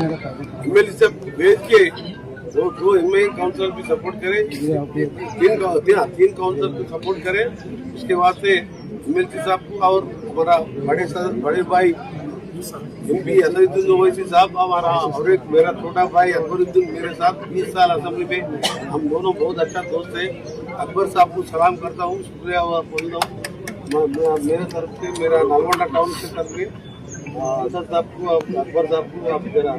MLA से भेज के वो दो एमआई काउंसिलर भी सपोर्ट करे, तीन काउंसिलर भी सपोर्ट करे। उसके बाद से एमएलए साहब को और हमारा बड़े भाई एमपी असदुद्दीन ओवैसी साहब हमारा और एक मेरा छोटा भाई अकबरुद्दीन मेरे साथ 20 साल असेंबली में हम दोनों बहुत अच्छा दोस्त है। अकबर साहब को सलाम करता हूँ, शुक्रिया बोलता हूँ मेरे तरफ से, मेरा नलगोंडा टाउन से तरफ से असद साहब को अकबर साहब को आप जरा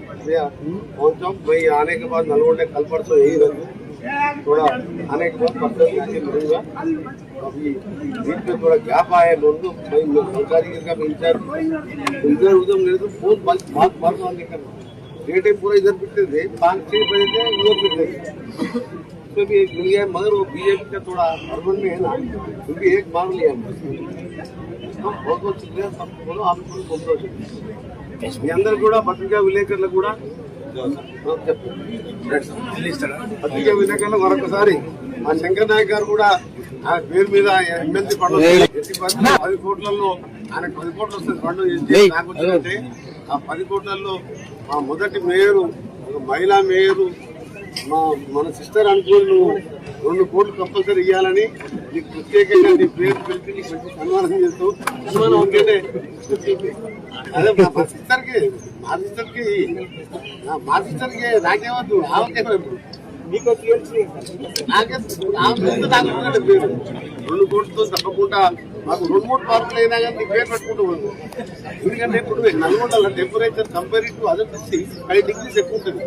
पहुँचाओ। मैं आने के बाद नलगोंडा कल परसों यही रहूँ, थोड़ा आने के बाद परसों आके मिलूंगा। अभी बीच में थोड़ा गैप आया दोनों, मैं सरकारी का इंचार्ज इधर उधर मेरे तो बहुत बात लेकर डेटे पूरा इधर पिटते थे, 5-6 बजे थे उधर पिटते थे, उसमें भी एक मिल गया। मगर वो बीजेपी का थोड़ा अर्बन में है ना, क्योंकि एक मांग लिया बहुत बहुत शुक्रिया सब बोलो। आप మీ అందరు కూడా పత్రికా విలేకరులు కూడా పత్రికా విలేకరులు మరొకసారి మా శంకర్ నాయక్ గారు కూడా ఆయన పేరు మీద ఎమ్మెల్సీ ఫండ్ 10 కోట్లలో ఆయనకు 10 కోట్లు వస్తుంది ఫండ్ నాకు వచ్చిందంటే ఆ 10 కోట్లలో మా మొదటి మేయరు ఒక మహిళా మేయరు మన సిస్టర్ అనుకోని నువ్వు 2 కోట్లు కంపల్సరీ ఇవ్వాలని నీకు ప్రత్యేకంగా నీ పేరు పిలిపి నీకు మంచి సన్మానం చేస్తూ సన్మానం ఉంటే అదే మా సిస్టర్కి నాకేమద్దు ఆమెకేమద్దు మీకు నాకే పేరు 2 కోట్లతో తప్పకుండా మాకు 2-3 పార్కులు అయినా కానీ నీ పేరు పెట్టుకుంటూ ఉంది. ఎందుకంటే ఇప్పుడు నల్గొండలో temperature compare to other districts 5 degrees ఎక్కువ ఉంటుంది.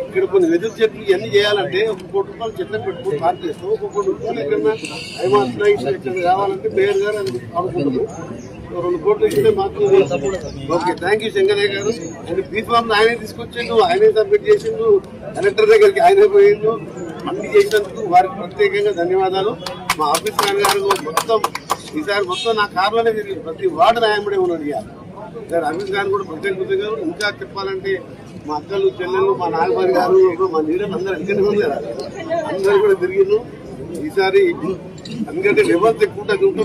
ఇక్కడ కొన్ని వెదురు చెట్లు ఇవన్నీ చేయాలంటే ₹1 కోటి చెట్లను పెట్టుకుని పార్క్ చేస్తాం. ₹1 కోటి ఎక్కడన్నా ఏమాత్రం ఇక్కడ కావాలంటే మేయర్ గారు అది అనుకుంటాము. 2 కోట్లు ఇస్తే మాకు ఓకే. థ్యాంక్ యూ శంకరయ్య గారు. అండ్ బీఫామ్ ఆయనే తీసుకొచ్చిండు, ఆయనే సబ్మిట్ చేసిండు, కలెక్టర్ దగ్గరికి ఆయనే పోయిండు, అన్ని చేసినందుకు వారికి ప్రత్యేకంగా ధన్యవాదాలు. మా ఆఫీస్ గారు మొత్తం ఈసారి మొత్తం నా కారులోనే తిరిగి ప్రతి వార్డు న్యాయమడే ఉన్నాడు. ఇక ఆఫీస్ గారు కూడా ప్రత్యేకంగా ఇంకా చెప్పాలంటే మా అక్కలు చెల్లెళ్ళు మా నాగబారి గారు మా లీడర్లు అందరూ ఎక్కడికి ఉంది కదా, అందరూ కూడా తిరిగిండు. ఈసారి ఎందుకంటే లెవెల్స్ ఎక్కువ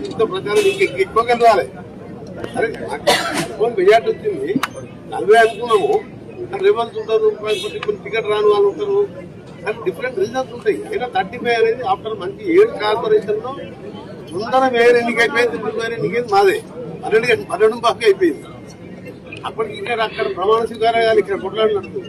ఇంత ప్రచారం ఎక్కువ వెళ్ళాలి. అరే ఎక్కువ మెజార్టీ వచ్చింది, 40 అనుకున్నాము. లెవెల్స్ ఉంటారు, కొన్ని టికెట్ రాని వాళ్ళు ఉంటారు, కానీ డిఫరెంట్ రీజన్స్ ఉంటాయి. అయినా 35 అనేది ఆఫ్టర్ మంచి 7 కార్పొరేషన్లో ముందర మేయర్ ఎన్నికైపోయింది, ఇప్పుడు మేయర్ ఎన్నికైంది మాదే 12 బాగా అయిపోయింది. అప్పటికి ఇక్కడ అక్కడ ప్రమాణ స్వీకారాలు ఇక్కడ కొట్లాడినట్టు